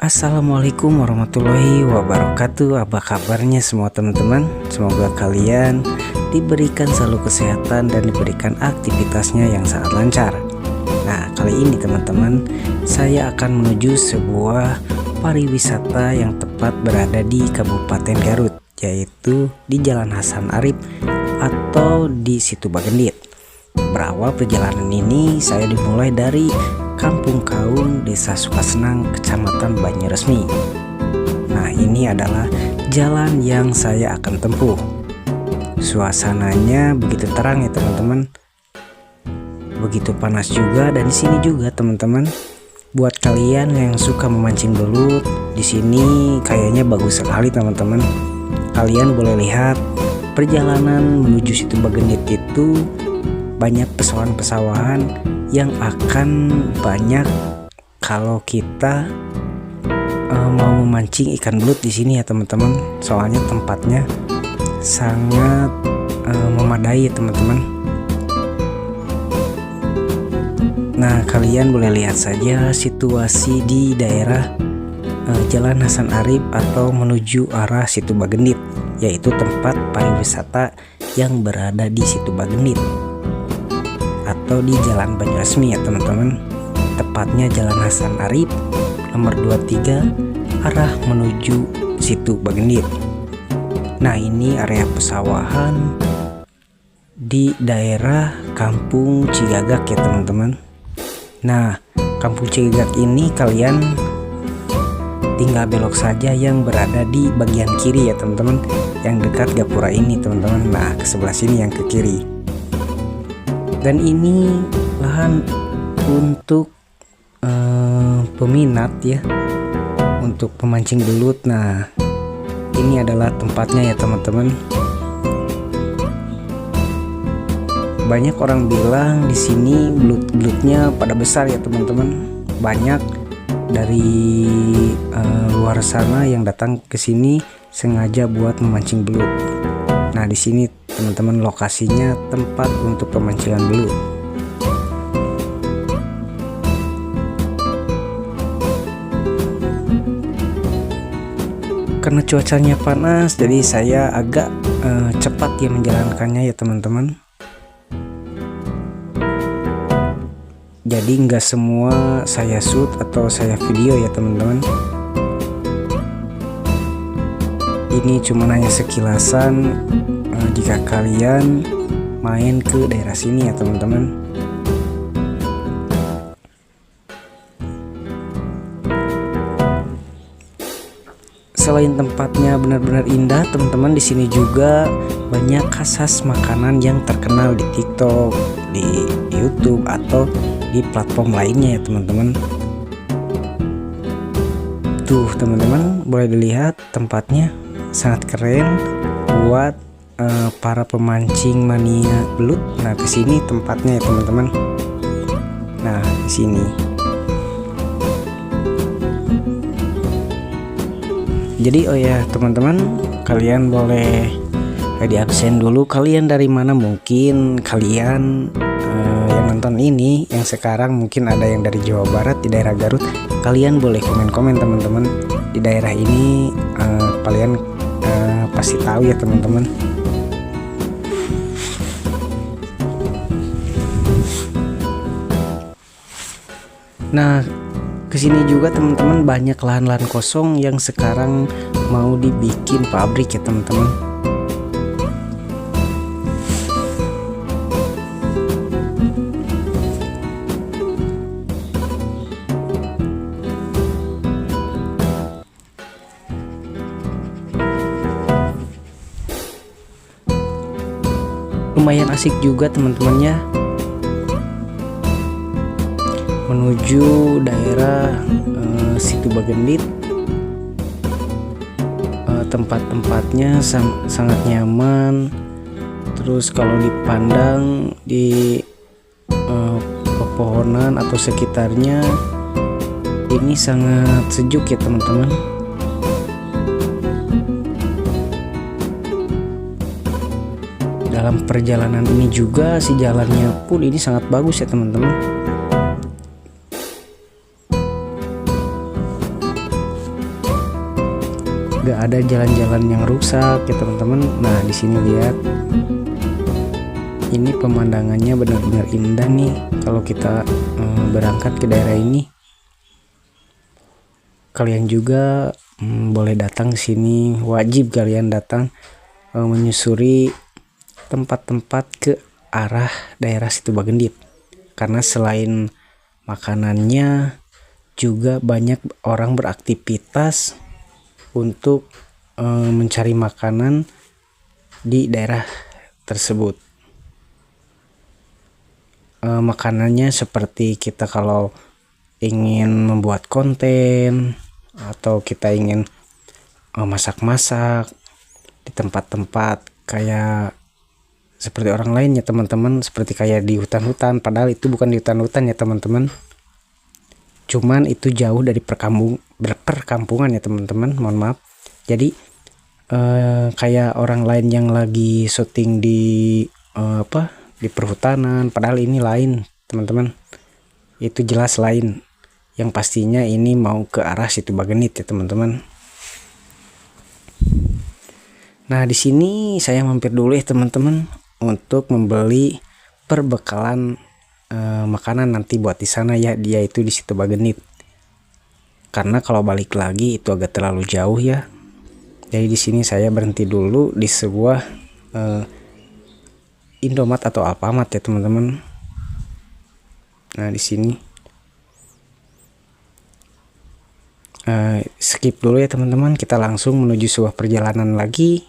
Assalamualaikum warahmatullahi wabarakatuh. Apa kabarnya semua teman-teman? Semoga kalian diberikan selalu kesehatan dan diberikan aktivitasnya yang sangat lancar. Nah, kali ini teman-teman, saya akan menuju sebuah pariwisata yang tepat berada di Kabupaten Garut, yaitu di Jalan Hasan Arif atau di Situ Bagendit. Berawal perjalanan ini saya dimulai dari Kampung Kaung, Desa Sukasenang, Kecamatan Banyaresmi. Nah, ini adalah jalan yang saya akan tempuh. Suasananya begitu terang ya teman-teman. Begitu panas juga, dan di sini juga teman-teman, buat kalian yang suka memancing belut, di sini kayaknya bagus sekali teman-teman. Kalian boleh lihat perjalanan menuju Situ Bagendit itu banyak pesawahan-pesawahan yang akan banyak kalau kita mau memancing ikan belut di sini ya teman-teman. Soalnya tempatnya sangat memadai ya teman-teman. Nah, kalian boleh lihat saja situasi di daerah Jalan Hasan Arif atau menuju arah Situ Bagendit, yaitu tempat pariwisata yang berada di Situ Bagendit atau di Jalan Banyaresmi ya teman-teman. Tepatnya Jalan Hasan Arif nomor 23 arah menuju Situ Bagendit. Nah, ini area pesawahan di daerah Kampung Cigagak ya teman-teman. Nah, Kampung Cigagak ini kalian tinggal belok saja yang berada di bagian kiri ya teman-teman, yang dekat gapura ini teman-teman. Nah, ke sebelah sini yang ke kiri. Dan ini lahan untuk peminat ya, untuk pemancing belut. Nah, ini adalah tempatnya ya teman-teman. Banyak orang bilang di sini belut-belutnya pada besar ya teman-teman. Banyak dari luar sana yang datang ke sini sengaja buat memancing belut. Nah, di sini teman-teman lokasinya tempat untuk pemancingan belut. Karena cuacanya panas, jadi saya agak cepat ya menjalankannya ya teman-teman. Jadi nggak semua saya shoot atau saya video ya teman-teman. Ini cuma hanya sekilasan jika kalian main ke daerah sini ya teman-teman. Selain tempatnya benar-benar indah teman-teman, di sini juga banyak khas makanan yang terkenal di TikTok, di YouTube atau di platform lainnya ya teman-teman. Tuh teman-teman, boleh dilihat tempatnya sangat keren buat para pemancing mania belut. Nah, ke sini tempatnya ya teman-teman. Nah, di sini. Jadi oh ya teman-teman, kalian boleh di absen dulu. Kalian dari mana? Mungkin kalian yang nonton ini yang sekarang mungkin ada yang dari Jawa Barat, di daerah Garut. Kalian boleh komen-komen teman-teman. Di daerah ini kalian pasti tahu ya teman-teman. Nah, kesini juga teman-teman banyak lahan-lahan kosong yang sekarang mau dibikin pabrik ya teman-teman. Lumayan asik juga teman-temannya menuju daerah Situ Bagendit. Tempat-tempatnya sangat nyaman. Terus kalau dipandang di pepohonan atau sekitarnya, ini sangat sejuk ya teman-teman. Dalam perjalanan ini juga si jalannya pun ini sangat bagus ya teman-teman. gak ada jalan-jalan yang rusak ya teman-teman. Nah di sini lihat, ini pemandangannya benar-benar indah nih kalau kita berangkat ke daerah ini. Kalian juga boleh datang ke sini, wajib kalian datang menyusuri tempat-tempat ke arah daerah Situ Bagendit, karena selain makanannya juga banyak orang beraktivitas untuk mencari makanan di daerah tersebut. Makanannya seperti kita kalau ingin membuat konten atau kita ingin masak-masak di tempat-tempat kayak seperti orang lain ya teman-teman, seperti kayak di hutan-hutan, padahal itu bukan di hutan-hutan ya teman-teman, cuman itu jauh dari perkampungan ya teman-teman, mohon maaf. Jadi kayak orang lain yang lagi syuting di di perhutanan, padahal ini lain teman-teman, itu jelas lain. Yang pastinya ini mau ke arah Situ Bagendit ya teman-teman. Nah di sini saya mampir dulu ya teman-teman untuk membeli perbekalan makanan nanti buat di sana ya, dia itu di Situ Bagendit. Karena kalau balik lagi itu agak terlalu jauh ya. Jadi di sini saya berhenti dulu di sebuah Indomaret atau Alfamart ya teman-teman. Nah di sini skip dulu ya teman-teman, kita langsung menuju sebuah perjalanan lagi.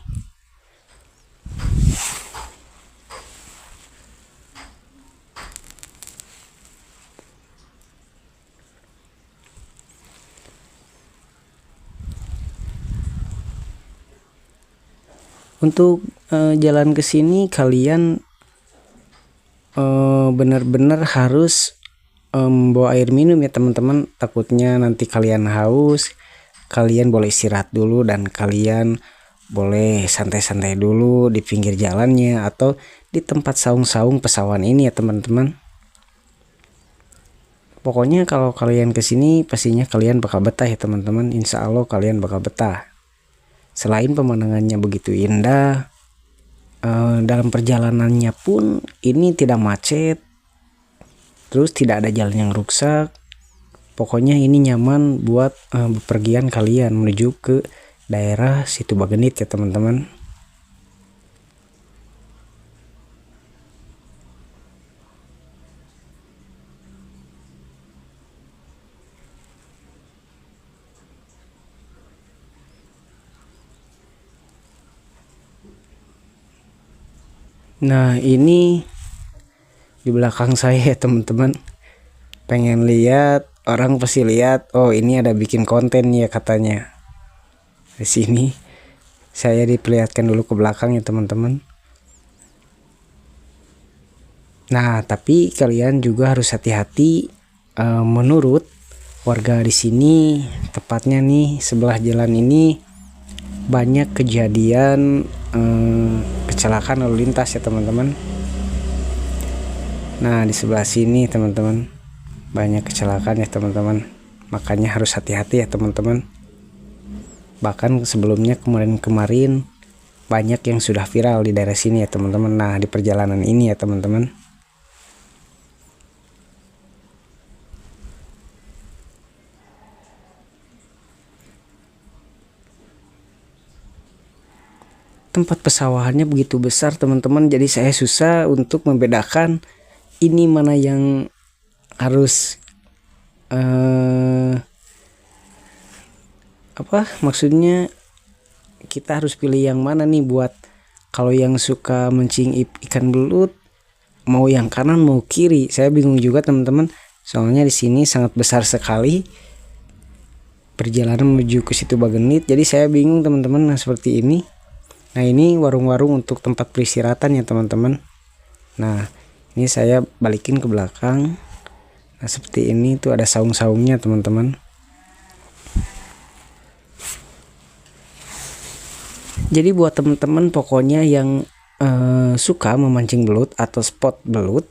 Untuk jalan ke sini kalian benar-benar harus bawa air minum ya teman-teman, takutnya nanti kalian haus. Kalian boleh istirahat dulu dan kalian boleh santai-santai dulu di pinggir jalannya atau di tempat saung-saung pesawahan ini ya teman-teman. Pokoknya kalau kalian kesini pastinya kalian bakal betah ya teman-teman, insya Allah kalian bakal betah. Selain pemandangannya begitu indah, dalam perjalanannya pun ini tidak macet, terus tidak ada jalan yang rusak. Pokoknya ini nyaman buat bepergian kalian menuju ke daerah Situ Bagendit ya teman-teman. Nah ini di belakang saya ya teman-teman, pengen lihat, orang pasti lihat, oh ini ada bikin konten ya katanya. Di sini saya diperlihatkan dulu ke belakang ya teman-teman. Nah tapi kalian juga harus hati-hati, menurut warga di sini, tepatnya nih sebelah jalan ini banyak kejadian kecelakaan lalu lintas ya teman-teman. Nah di sebelah sini teman-teman banyak kecelakaan ya teman-teman, makanya harus hati-hati ya teman-teman. Bahkan sebelumnya kemarin banyak yang sudah viral di daerah sini ya teman-teman. Nah di perjalanan ini ya teman-teman. Tempat pesawahannya begitu besar teman-teman, jadi saya susah untuk membedakan ini mana yang harus maksudnya kita harus pilih yang mana nih buat kalau yang suka mancing ikan belut, mau yang kanan mau kiri. Saya bingung juga teman-teman, soalnya di sini sangat besar sekali perjalanan menuju ke Situ Bagendit, jadi saya bingung teman-teman. Nah seperti ini. Nah ini warung-warung untuk tempat peristirahatan ya teman-teman. Nah ini saya balikin ke belakang. Nah seperti ini tuh ada saung-saungnya teman-teman. Jadi buat teman-teman pokoknya yang suka memancing belut atau spot belut,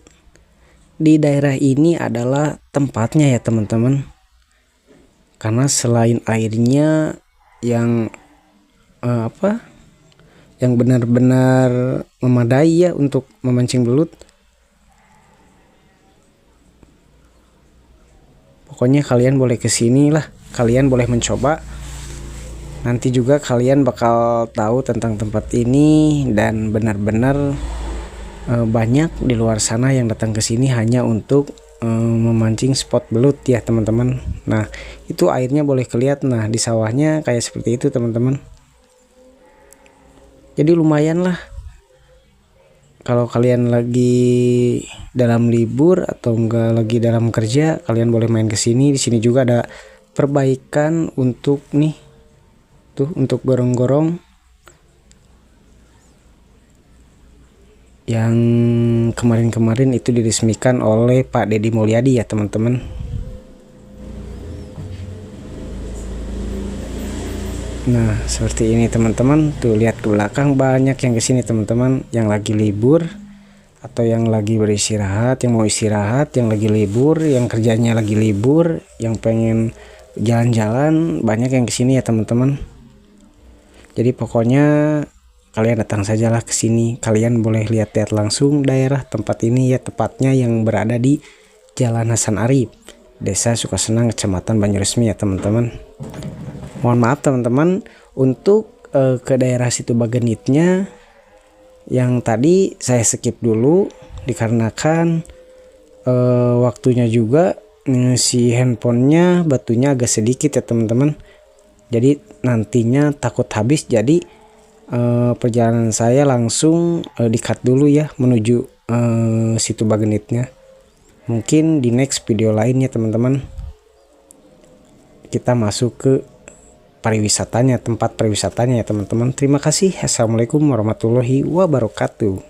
di daerah ini adalah tempatnya ya teman-teman. Karena selain airnya yang yang benar-benar memadai ya untuk memancing belut. Pokoknya kalian boleh kesini lah, kalian boleh mencoba. Nanti juga kalian bakal tahu tentang tempat ini, dan benar-benar banyak di luar sana yang datang ke sini hanya untuk memancing spot belut ya teman-teman. Nah itu airnya boleh kelihatan, nah di sawahnya kayak seperti itu teman-teman. Jadi lumayan lah kalau kalian lagi dalam libur atau enggak lagi dalam kerja, kalian boleh main ke sini. Di sini juga ada perbaikan untuk nih tuh, untuk gorong-gorong yang kemarin-kemarin itu diresmikan oleh Pak Deddy Mulyadi ya teman-teman. Nah seperti ini teman-teman, tuh lihat ke belakang banyak yang kesini teman-teman, yang lagi libur atau yang lagi beristirahat, yang mau istirahat, yang lagi libur, yang kerjanya lagi libur, yang pengen jalan-jalan, banyak yang kesini ya teman-teman. Jadi pokoknya kalian datang sajalah ke sini, kalian boleh lihat-lihat langsung daerah tempat ini ya, tepatnya yang berada di Jalan Hasan Arif, Desa Sukasenang, Kecamatan Banyuresmi ya teman-teman. Mohon maaf teman-teman untuk ke daerah situ Bagenitnya yang tadi saya skip dulu dikarenakan waktunya juga si handphonenya batunya agak sedikit ya teman-teman. Jadi nantinya takut habis, jadi perjalanan saya langsung di-cut dulu ya menuju situ Bagenitnya. Mungkin di next video lainnya teman-teman kita masuk ke pariwisatanya, tempat pariwisatanya ya teman-teman. Terima kasih. Assalamualaikum warahmatullahi wabarakatuh.